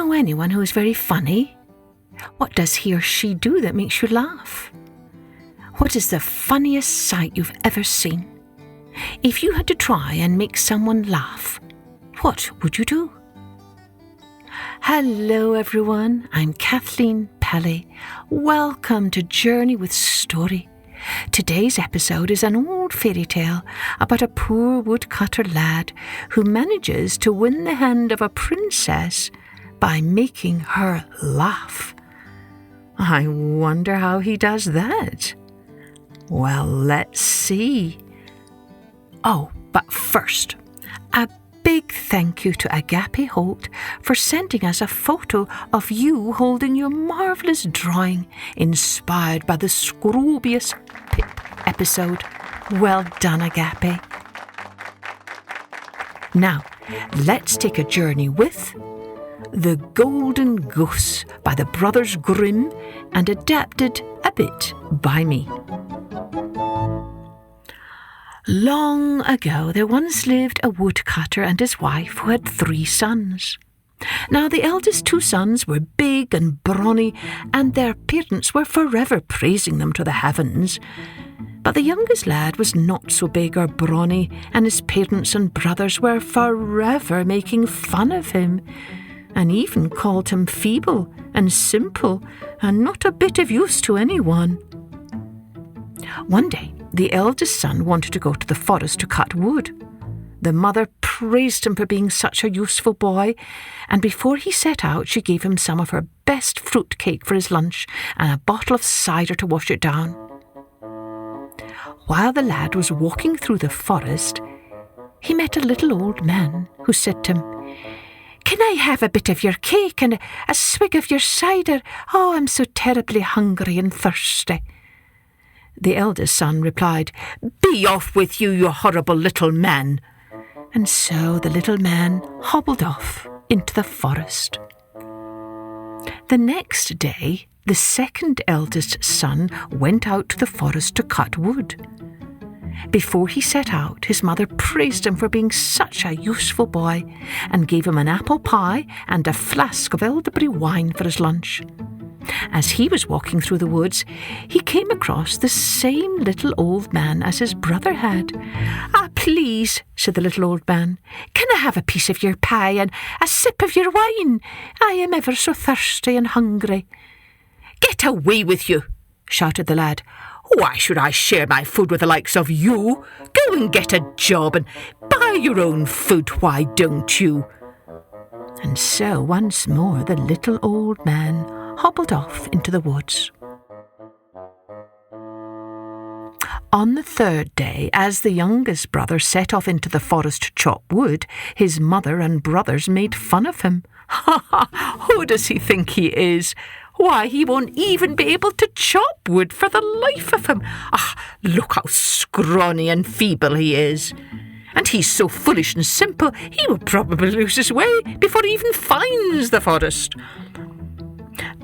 know anyone who is very funny? What does he or she do that makes you laugh? What is the funniest sight you've ever seen? If you had to try and make someone laugh, what would you do? Hello everyone, I'm Kathleen. Welcome to Journey with Story. Today's episode is an old fairy tale about a poor woodcutter lad who manages to win the hand of a princess by making her laugh. I wonder how he does that. Well, let's see. Oh, but first, a big thank you to Agape Holt for sending us a photo of you holding your marvellous drawing inspired by the Scroobius Pip episode. Well done, Agape. Now, let's take a journey with The Golden Goose by the Brothers Grimm and adapted a bit by me. Long ago, there once lived a woodcutter and his wife who had 3 sons. Now, the eldest 2 sons were big and brawny, and their parents were forever praising them to the heavens. But the youngest lad was not so big or brawny, and his parents and brothers were forever making fun of him, and even called him feeble and simple and not a bit of use to anyone. One day, the eldest son wanted to go to the forest to cut wood. The mother praised him for being such a useful boy, and before he set out, she gave him some of her best fruit cake for his lunch and a bottle of cider to wash it down. While the lad was walking through the forest, he met a little old man who said to him, "Can I have a bit of your cake and a swig of your cider? Oh, I'm so terribly hungry and thirsty." The eldest son replied, "Be off with you, you horrible little man." And so the little man hobbled off into the forest. The next day, the second eldest son went out to the forest to cut wood. Before he set out, his mother praised him for being such a useful boy and gave him an apple pie and a flask of elderberry wine for his lunch. As he was walking through the woods, he came across the same little old man as his brother had. "Ah, please," said the little old man, "can I have a piece of your pie and a sip of your wine? I am ever so thirsty and hungry." "Get away with you," shouted the lad. "Why should I share my food with the likes of you? Go and get a job and buy your own food, why don't you?" And so once more the little old man hobbled off into the woods. On the 3rd day, as the youngest brother set off into the forest to chop wood, his mother and brothers made fun of him. "Ha ha! Who does he think he is? Why, he won't even be able to chop wood for the life of him. Ah, look how scrawny and feeble he is. And he's so foolish and simple, he will probably lose his way before he even finds the forest."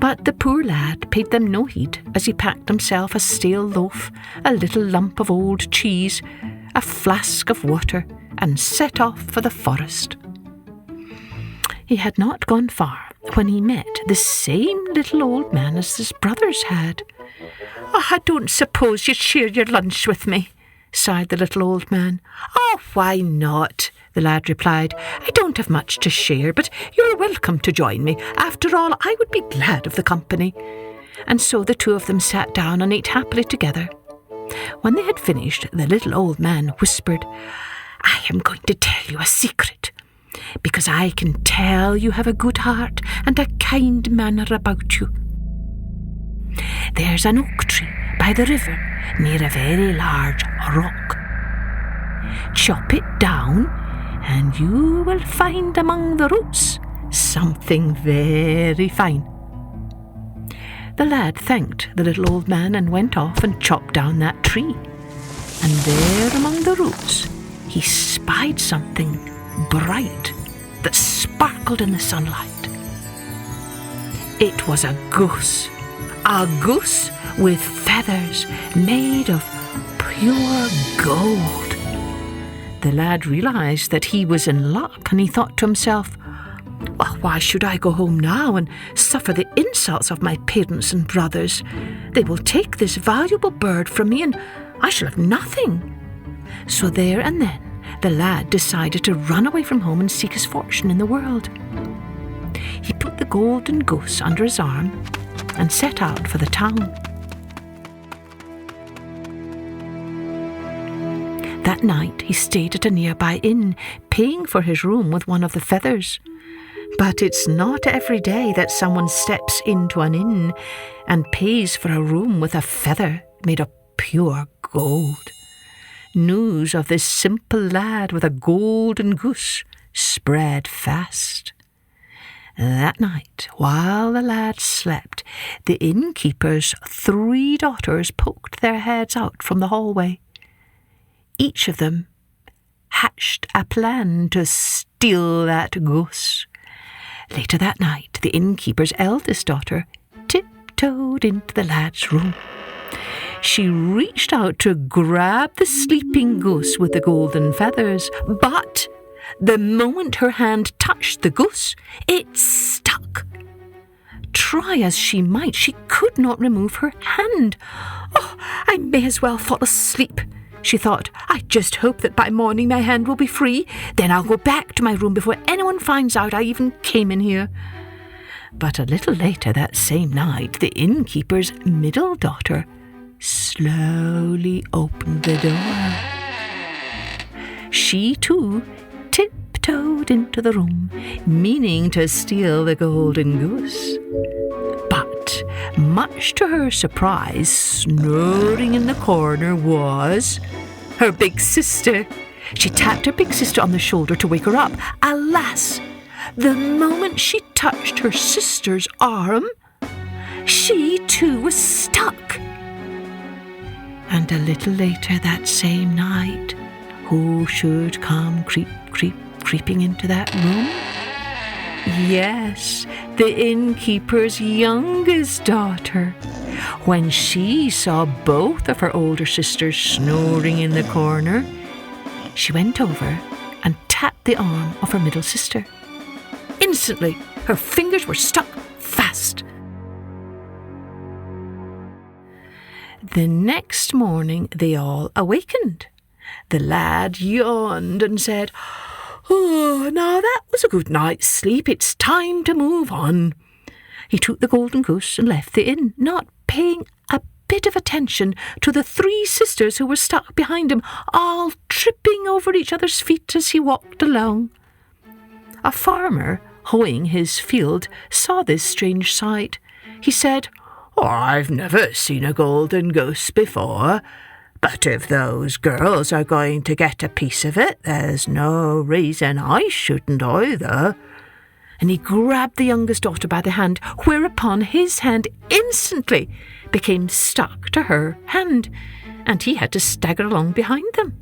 But the poor lad paid them no heed as he packed himself a stale loaf, a little lump of old cheese, a flask of water, and set off for the forest. He had not gone far when he met the same little old man as his brothers had. "Oh, I don't suppose you'd share your lunch with me," sighed the little old man. "Oh, why not?" the lad replied. "I don't have much to share, but you're welcome to join me. After all, I would be glad of the company." And so the 2 of them sat down and ate happily together. When they had finished, the little old man whispered, "I am going to tell you a secret, because I can tell you have a good heart and a kind manner about you. There's an oak tree by the river near a very large rock. Chop it down, and you will find among the roots something very fine." The lad thanked the little old man and went off and chopped down that tree. And there among the roots he spied something bright that sparkled in the sunlight. It was a goose with feathers made of pure gold. The lad realised that he was in luck, and he thought to himself, "Well, why should I go home now and suffer the insults of my parents and brothers? They will take this valuable bird from me and I shall have nothing." So there and then the lad decided to run away from home and seek his fortune in the world. He put the golden goose under his arm and set out for the town. That night he stayed at a nearby inn, paying for his room with one of the feathers. But it's not every day that someone steps into an inn and pays for a room with a feather made of pure gold. News of this simple lad with a golden goose spread fast. That night, while the lad slept, the innkeeper's 3 daughters poked their heads out from the hallway. Each of them hatched a plan to steal that goose. Later that night, the innkeeper's eldest daughter tiptoed into the lad's room. She reached out to grab the sleeping goose with the golden feathers, but the moment her hand touched the goose, it stuck. Try as she might, she could not remove her hand. "Oh, I may as well fall asleep," she thought. "I just hope that by morning my hand will be free. Then I'll go back to my room before anyone finds out I even came in here." But a little later that same night, the innkeeper's middle daughter slowly opened the door. She too tiptoed into the room, meaning to steal the golden goose. But, much to her surprise, snoring in the corner was her big sister. She tapped her big sister on the shoulder to wake her up. Alas, the moment she touched her sister's arm, she too was stuck. And a little later that same night, who should come creeping into that room? Yes, the innkeeper's youngest daughter. When she saw both of her older sisters snoring in the corner, she went over and tapped the arm of her middle sister. Instantly, her fingers were stuck fast. The next morning they all awakened. The lad yawned and said, "Oh, now that was a good night's sleep. It's time to move on." He took the golden goose and left the inn, not paying a bit of attention to the 3 sisters who were stuck behind him, all tripping over each other's feet as he walked along. A farmer, hoeing his field, saw this strange sight. He said, "Oh, I've never seen a golden goose before. But if those girls are going to get a piece of it, there's no reason I shouldn't either." And he grabbed the youngest daughter by the hand, whereupon his hand instantly became stuck to her hand, and he had to stagger along behind them.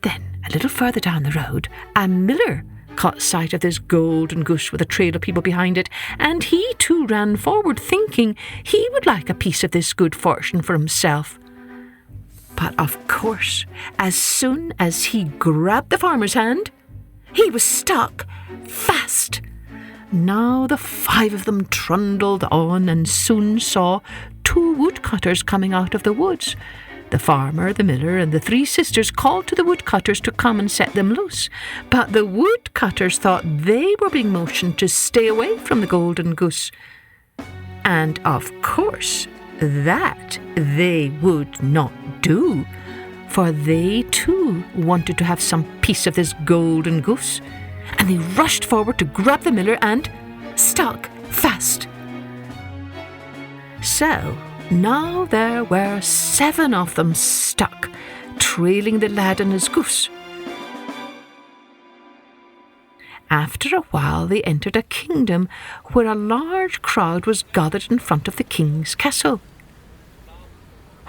Then, a little further down the road, a miller caught sight of this golden goose with a trail of people behind it, and he too ran forward, thinking he would like a piece of this good fortune for himself. But of course, as soon as he grabbed the farmer's hand, he was stuck fast. Now the 5 of them trundled on and soon saw 2 woodcutters coming out of the woods. The farmer, the miller, and the 3 sisters called to the woodcutters to come and set them loose. But the woodcutters thought they were being motioned to stay away from the golden goose. And of course, that they would not do, for they too wanted to have some piece of this golden goose, and they rushed forward to grab the miller and stuck fast. So now there were 7 of them stuck, trailing the lad and his goose. After a while they entered a kingdom where a large crowd was gathered in front of the king's castle.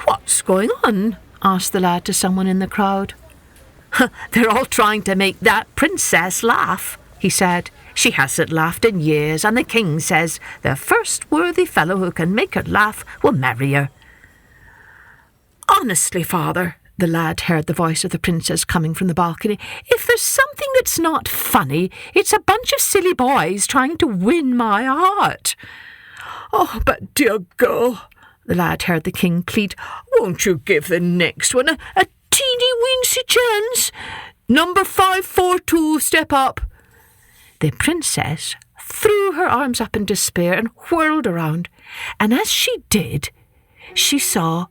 "What's going on?" asked the lad to someone in the crowd. "They're all trying to make that princess laugh," he said. "She hasn't laughed in years, and the king says the first worthy fellow who can make her laugh will marry her." "Honestly, father," The lad heard the voice of the princess coming from the balcony. "If there's something that's not funny, it's a bunch of silly boys trying to win my heart." "Oh, but dear girl," the lad heard the king plead, "won't you give the next one a teeny-weensy chance? Number 542, step up." The princess threw her arms up in despair and whirled around, and as she did, she saw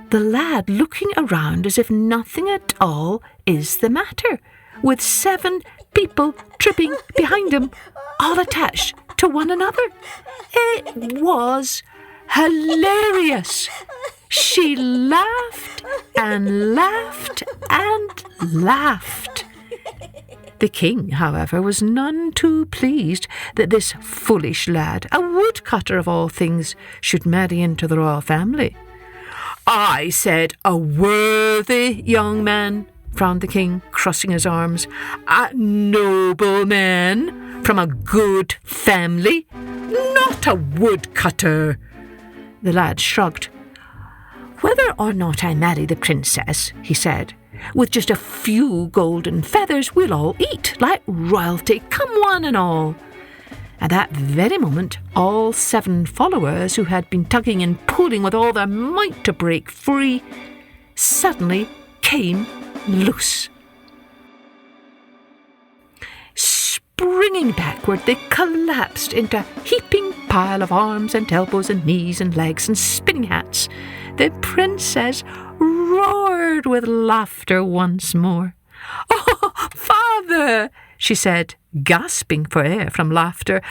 the lad looking around as if nothing at all is the matter, with 7 people tripping behind him, all attached to one another. It was hilarious. She laughed and laughed and laughed. The king, however, was none too pleased that this foolish lad, a woodcutter of all things, should marry into the royal family. "I said a worthy young man," frowned the king, crossing his arms. "A noble man from a good family, not a woodcutter." The lad shrugged. "Whether or not I marry the princess," he said, "with just a few golden feathers we'll all eat like royalty, come one and all." At that very moment, all 7 followers, who had been tugging and pulling with all their might to break free, suddenly came loose. Springing backward, they collapsed into a heaping pile of arms and elbows and knees and legs and spinning hats. The princess roared with laughter once more. "Oh, father," she said, gasping for air from laughter.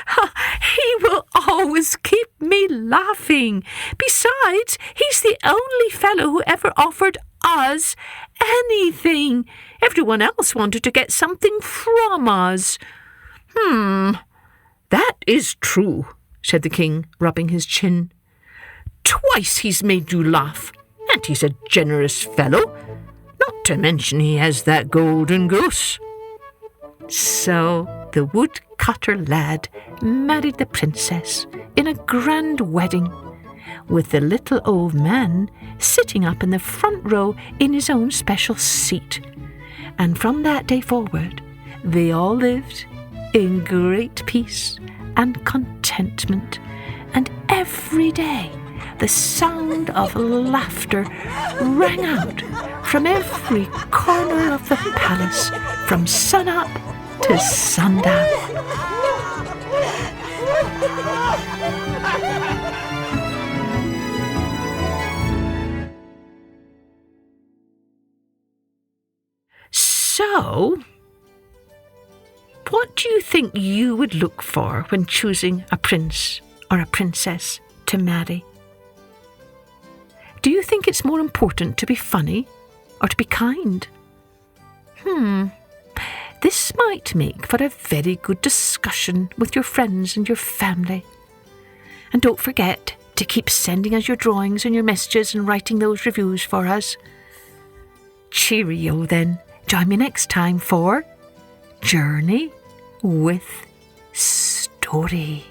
"He will always keep me laughing. Besides, he's the only fellow who ever offered us anything. Everyone else wanted to get something from us." "That is true," said the king, rubbing his chin. "Twice he's made you laugh, and he's a generous fellow, not to mention he has that golden goose." So the woodcutter lad married the princess in a grand wedding, with the little old man sitting up in the front row in his own special seat. And from that day forward, they all lived in great peace and contentment, and every day the sound of laughter rang out from every corner of the palace, from sun-up to sundown. So, what do you think you would look for when choosing a prince or a princess to marry? Do you think it's more important to be funny or to be kind? This might make for a very good discussion with your friends and your family. And don't forget to keep sending us your drawings and your messages and writing those reviews for us. Cheerio then. Join me next time for Journey with Story.